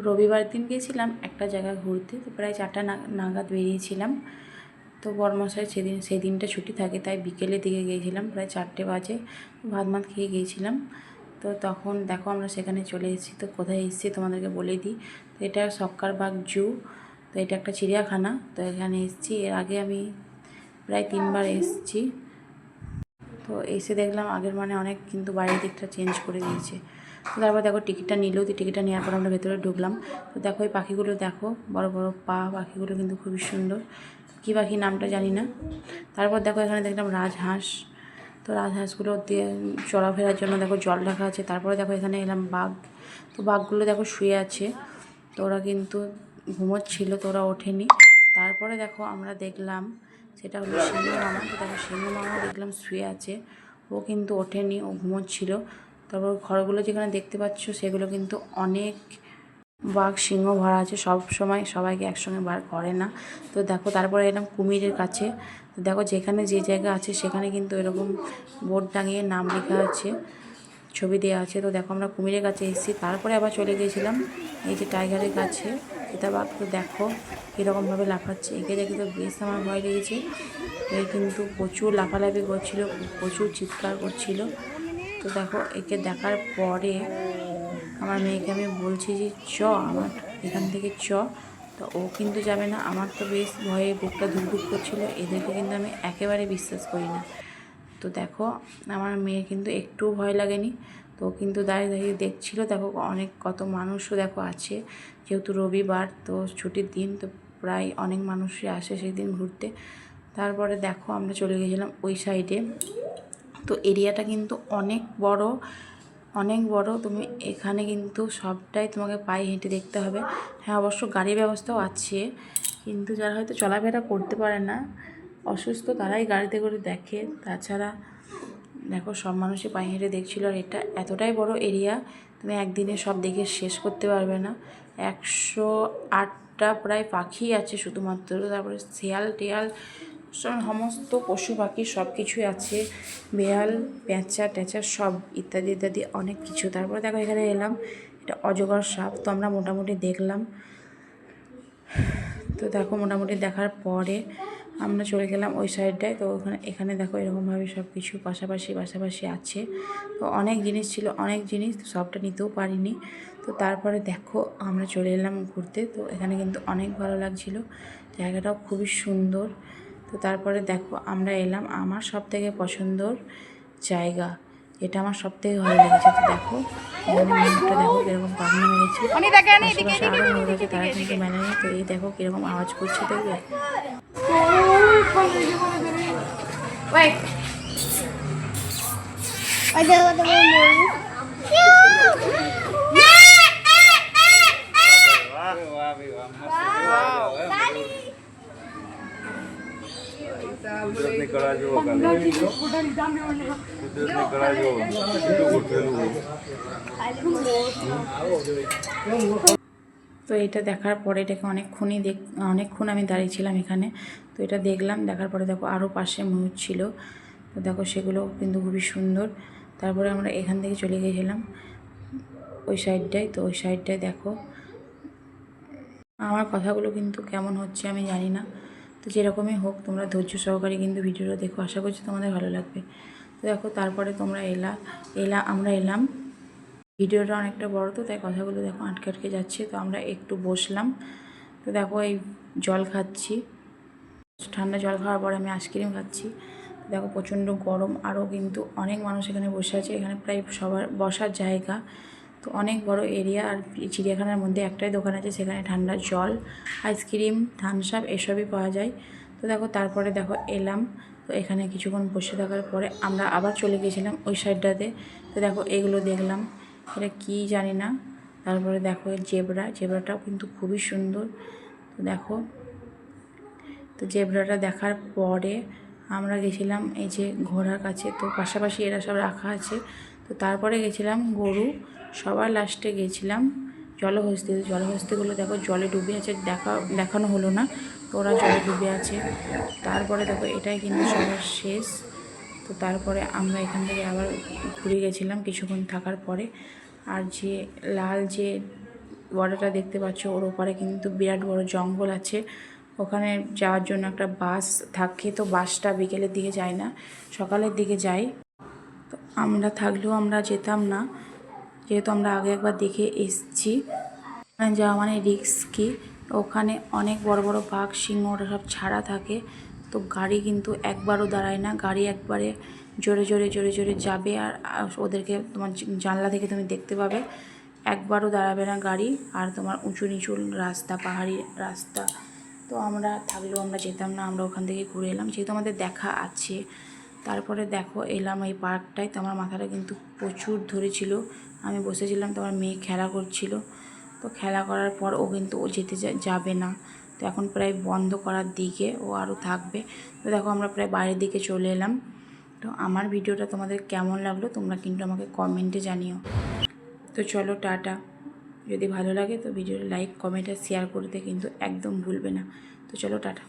রবিবার দিন গেছিলাম একটা জায়গা ঘুরতে, তো প্রায় 4টা নাগাদ বেরিয়েছিলাম। তো বরমশাই সেই দিনটা ছুটি থাকে, তাই বিকেলের দিকে গিয়েছিলাম, প্রায় 4টে বাজে। ভাত মাত খেয়ে গিয়েছিলাম। তো তখন দেখো আমরা সেখানে চলে এসেছি। তো কোথায় এসেছি তোমাদেরকে বলে দিই। তো এটা সক্কারবাগ জু। তো এটা একটা চিড়িয়াখানা। তো এখানে এসেছি, এর আগে আমি প্রায় 3বার এসেছি। তো এসে দেখলাম আগের অনেক কিন্তু বাইরের দিকটা চেঞ্জ করে দিয়েছে। তো তারপর দেখো টিকিটটা নিল। তো টিকিটটা নেওয়ার পর আমরা ভেতরে ঢুকলাম। তো দেখো এই পাখিগুলো দেখো, বড় বড় পা, পাখিগুলো কিন্তু খুবই সুন্দর। কী পাখি নামটা জানি না। তারপর দেখো এখানে দেখলাম রাজহাঁস। তো রাজহাঁসগুলো দিয়ে চলাফেরার জন্য দেখো জল রাখা আছে। তারপরে দেখো এখানে এলাম বাঘ। তো বাঘগুলো দেখো শুয়ে আছে। তো ওরা কিন্তু ঘুমোচ্ছিল, তো ওরা ওঠেনি। তারপরে দেখো আমরা দেখলাম সেটা হলো সিংহ মামা। তো দেখো সিংহ মামাও দেখলাম শুয়ে আছে, ও কিন্তু ওঠেনি, ও ঘুমোচ্ছিল। তারপর ঘরগুলো যেখানে দেখতে পাচ্ছ সেগুলো কিন্তু অনেক বাঘ সিংহ ভরা আছে। সব সময় সবাইকে একসঙ্গে বার করে না। তো দেখো তারপরে এলাম কুমিরের কাছে। তো দেখো যেখানে যে জায়গা আছে সেখানে কিন্তু এরকম বোর্ড টাঙিয়ে নাম লেখা আছে, ছবি দেওয়া আছে। তো দেখো আমরা কুমিরের কাছে এসেছি। তারপরে আবার চলে গিয়েছিলাম এই যে টাইগারের কাছে, চিতাবাঘ। তো দেখো কীরকমভাবে লাফাচ্ছে, একে দেখে তো বেশ আমার ভয় লেগেছে। এ কিন্তু প্রচুর লাফালাফি করছিল, প্রচুর চিৎকার করছিল। তো দেখো একে দেখার পরে আমার মেয়েকে আমি বলছি যে আমার এখান থেকে তো ও কিন্তু যাবে না। আমার তো বেশ ভয়ে বুকটা ধুকধুক করছিল। এদেরকে কিন্তু আমি একেবারে বিশ্বাস করি না। তো দেখো আমার মেয়ের কিন্তু একটুও ভয় লাগেনি। তো কিন্তু দাঁড়িয়ে দাঁড়িয়ে দেখছিল। দেখো কত মানুষও দেখো আছে, যেহেতু রবিবার তো ছুটির দিন, তো প্রায় অনেক মানুষই আসে সেই দিন ঘুরতে। তারপরে দেখো আমরা চলে গেছিলাম ওই সাইডে। তো এরিয়াটা কিন্তু অনেক বড়, অনেক বড়। তুমি এখানে কিন্তু সবটাই তোমাকে পায়ে হেঁটে দেখতে হবে। হ্যাঁ, অবশ্য গাড়ির ব্যবস্থাও আছে, কিন্তু যারা হয়তো চলাফেরা করতে পারে না, অসুস্থ, তারাই গাড়িতে করে দেখে। তাছাড়া দেখো সব মানুষই পায়ে হেঁটে দেখছিল। আর এটা এতটাই বড় এরিয়া, তুমি একদিনে সব দেখে শেষ করতে পারবে না। 108টা প্রায় পাখি আছে শুধুমাত্র। তারপরে শিয়াল টিয়াল সমস্ত পশু পাখি সব কিছুই আছে, বেড়াল পেঁচা টেঁচা সব ইত্যাদি ইত্যাদি অনেক কিছু। তারপরে দেখো এখানে এলাম, এটা অজগর সাপ। তো আমরা মোটামুটি দেখলাম। তো দেখো মোটামুটি দেখার পরে আমরা চলে গেলাম ওই সাইডটায়। তো এখানে দেখো এরকমভাবে সব কিছু পাশাপাশি আছে। তো অনেক জিনিস ছিল, অনেক জিনিস, তো সবটা নিতেও পারিনি। তো তারপরে দেখো আমরা চলে এলাম ঘুরতে। তো এখানে কিন্তু অনেক ভালো লাগছিল, জায়গাটাও খুবই সুন্দর। তো তারপরে দেখো আমরা এলাম আমার সবথেকে পছন্দর জায়গা, এটা আমার সবথেকে ভালো লেগেছে। তো দেখো এখানে ময়ূরটা দেখো কীরকম পাখনা মেরেছে, আশেপাশে আরও ময়ূর আছে, তারা কিন্তু মেনে নেই। তো এই দেখো কীরকম আওয়াজ করছে, দেখবে। তো এটা দেখার পরে এটাকে অনেকক্ষণ আমি দাঁড়িয়েছিলাম এখানে। তো এটা দেখলাম, দেখার পরে দেখো আরও পাশে ময়ূর ছিল। তো দেখো সেগুলো কিন্তু খুবই সুন্দর। তারপরে আমরা এখান থেকে চলে গিয়েছিলাম ওই সাইডটায়। তো ওই সাইডটায় দেখো আমার কথাগুলো কিন্তু কেমন হচ্ছে আমি জানি না। তো যেরকমই হোক তোমরা ধৈর্য সহকারে কিন্তু ভিডিওটা দেখো, আশা করছি তোমাদের ভালো লাগবে। তো দেখো তারপরে তোমরা আমরা এলাম। ভিডিওটা অনেকটা বড়, তো তাই কথাগুলো দেখো আটকে আটকে যাচ্ছে। তো আমরা একটু বসলাম। তো দেখো এই জল খাচ্ছি, ঠান্ডা জল খাওয়ার পরে আমি আইসক্রিম খাচ্ছি। তো দেখো প্রচণ্ড গরম, আরও কিন্তু অনেক মানুষ এখানে বসে আছে। এখানে প্রায় সবার বসার জায়গা। তো অনেক বড় এরিয়া। আর চিড়িয়াখানার মধ্যে একটাই দোকান আছে, সেখানে ঠান্ডা জল, আইসক্রিম, থামস আপ এসবই পাওয়া যায়। তো দেখো তারপরে দেখো এলাম। তো এখানে কিছুক্ষণ বসে থাকার পরে আমরা আবার চলে গেছিলাম ওই সাইডটাতে। তো দেখো এগুলো দেখলাম, এটা কি জানি না। তারপরে দেখো জেব্রাটাও কিন্তু খুবই সুন্দর। তো দেখো, তো জেব্রাটা দেখার পরে আমরা গেছিলাম এই যে ঘোড়ার কাছে। তো পাশাপাশি এরা সব রাখা আছে। তো তারপরে গেছিলাম গরু, সবার লাস্টে গেছিলাম জলহস্তিগুলো দেখো জলে ডুবে আছে, দেখানো হলো না। তো ওরা জলে ডুবে আছে। তারপরে দেখো এটাই কিন্তু সবার শেষ। তো তারপরে আমরা এখান থেকে আবার ঘুরে গেছিলাম কিছুক্ষণ থাকার পরে। আর যে লাল যে বর্ডারটা দেখতে পাচ্ছ, ওর ওপারে কিন্তু বিরাট বড় জঙ্গল আছে। ওখানে যাওয়ার জন্য একটা বাস থাকে, তো বাসটা বিকেলের দিকে যায় না, সকালের দিকে যায়। তো আমরা থাকলেও আমরা যেতাম না, যেহেতু আমরা আগে একবার দেখে এসেছি। ওখানে যাওয়া মানে রিস্কি। ওখানে অনেক বড় বড় বাঘ, সিংহ ওরা সব ছাড়া থাকে। তো গাড়ি কিন্তু একবারও দাঁড়ায় না, গাড়ি একবারে জোরে জোরে জোরে জোরে যাবে। আর ওদেরকে তোমার জানলা থেকে তুমি দেখতে পাবে, একবারও দাঁড়াবে না গাড়ি। আর তোমার উঁচু নিচু রাস্তা, পাহাড়ি রাস্তা। তো আমরা থাকলেও আমরা যেতাম না, আমরা ওখান থেকে ঘুরে এলাম, যেহেতু আমাদের দেখা আছে। তারপরে দেখো এলাম এই পার্কটায়। তো আমার মাথাটা কিন্তু প্রচুর ধরেছিল, আমি বসেছিলাম, তো আমার মেয়ে খেলা করছিল। তো খেলা করার পর ও কিন্তু যেতে যাবে না। তো এখন প্রায় বন্ধ করার দিকে, ও আরও থাকবে। তো দেখো আমরা প্রায় বাইরের দিকে চলে এলাম। তো আমার ভিডিওটা তোমাদের কেমন লাগলো তোমরা কিন্তু আমাকে কমেন্টে জানিও। তো চলো টাটা। যদি ভালো লাগে তো ভিডিওটা লাইক, কমেন্ট আর শেয়ার করতে কিন্তু একদম ভুলবে না। তো চলো টাটা।